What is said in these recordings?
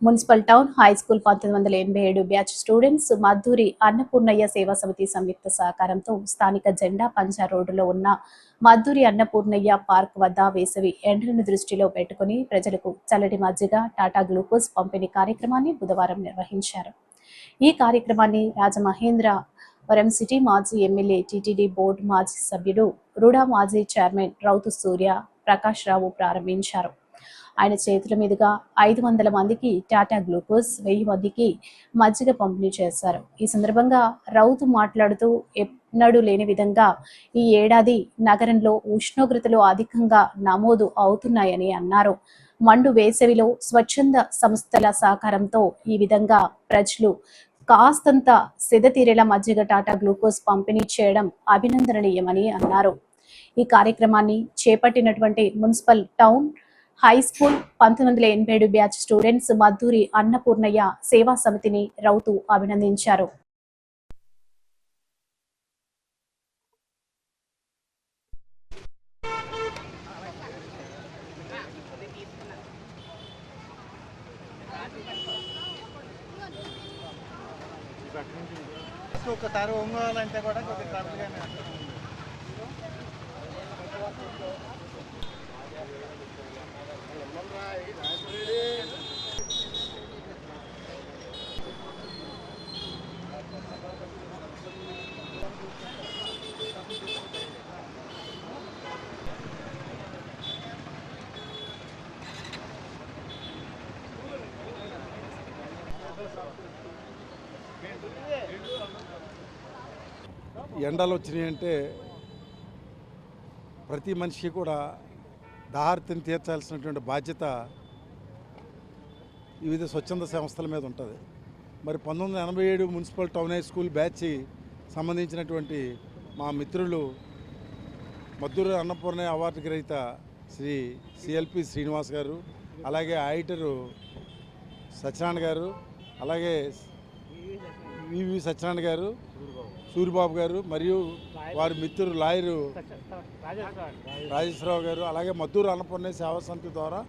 Municipal town high school 1987 batch students Madduri Annapurnaiah Seva Samiti సంయుక్త సహకారంతో స్థానిక జెండా పంజా రోడ్డులో ఉన్న మద్దూరి అన్నపూర్ణయ్య పార్క్ వద్ద వేసవి ఎండలను దృష్టిలో పెట్టుకుని ప్రజలకు చల్లటి మజ్జిగ టాటా గ్లూకోజ్ పంపిణీ కార్యక్రమాన్ని బుధవారం నిర్వహించారు. ఈ కార్యక్రమాన్ని రాజమహేంద్రవరం సిటీ మాజీ ఎమ్మెల్యే టీటీడీ బోర్డు మాజీ సభ్యుడు రుడా మాజీ చైర్మన్ రౌతు సూర్య ప్రకాష్ రావు ప్రారంభించారు. ఆయన చేతుల మీదుగా 500 మందికి టాటా గ్లూకోజ్, 1000 మందికి మజ్జిగ పంపిణీ చేశారు. ఈ సందర్భంగా రౌతు మాట్లాడుతూ ఎన్నడూ లేని విధంగా ఈ ఏడాది నగరంలో ఉష్ణోగ్రతలు అధికంగా నమోదు అవుతున్నాయని అన్నారు. మండు వేసవిలో స్వచ్ఛంద సంస్థల సహకారంతో ఈ విధంగా ప్రజలు కాస్తంత సెదతీరేలా మజ్జిగ టాటా గ్లూకోజ్ పంపిణీ చేయడం అభినందనీయమని అన్నారు. ఈ కార్యక్రమాన్ని చేపట్టినటువంటి municipal town high school 1987 batch students Madduri Annapurnaiah Seva సమితిని రౌతు అభినందించారు. ఒకసారి ఒంగోలంటే కూడా కొద్దిగా కరెక్ట్గానే ఎండలు వచ్చినాయంటే ప్రతి మనిషికి కూడా దాహార్తిని తీర్చాల్సినటువంటి బాధ్యత వివిధ స్వచ్ఛంద సంస్థల మీద ఉంటుంది. మరి 1987 municipal town high school batch సంబంధించినటువంటి మా మిత్రులు మద్దూరి అన్నపూర్ణయ్య అవార్డు గ్రహీత శ్రీ సిఎల్పి శ్రీనివాస్ గారు, అలాగే ఆడిటరు సత్యనారాయణ గారు, అలాగే వివి సత్యనారాయణ గారు, సూరిబాబు గారు, మరియు వారి మిత్రులు లాయరు రాజేశ్వరరావు గారు, అలాగే మద్దూరు అన్నపూర్ణయ్య సేవా సమితి ద్వారా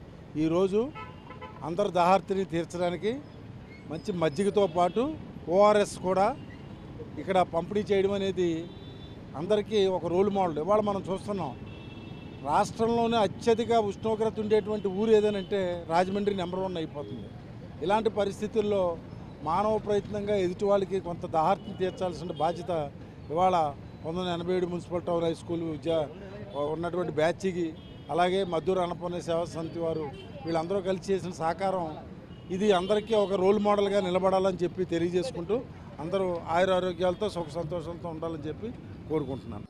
ఈరోజు అందరి దాహార్తిని తీర్చడానికి మంచి మజ్జిగతో పాటు ఓఆర్ఎస్ కూడా ఇక్కడ పంపిణీ చేయడం అనేది అందరికీ ఒక రోల్ మోడల్. ఇవాళ మనం చూస్తున్నాం, రాష్ట్రంలోనే అత్యధిక ఉష్ణోగ్రత ఉండేటువంటి ఊరు ఏదనంటే రాజమండ్రి నెంబర్ 1 అయిపోతుంది. ఇలాంటి పరిస్థితుల్లో మానవ ప్రయత్నంగా ఎదుటి వాళ్ళకి కొంత దాహార్తిని తీర్చాల్సిన బాధ్యత ఇవాళ 1987 మున్సిపల్ టౌన్ హై స్కూల్ ఉన్నటువంటి బ్యాచ్కి, అలాగే మద్దూరు అన్నపూర్ణయ్య సేవా సమితి వారు వీళ్ళందరూ కలిసి చేసిన సహకారం ఇది అందరికీ ఒక రోల్ మోడల్గా నిలబడాలని చెప్పి తెలియజేసుకుంటూ అందరూ ఆయురారోగ్యాలతో సుఖ సంతోషంతో ఉండాలని చెప్పి కోరుకుంటున్నాను.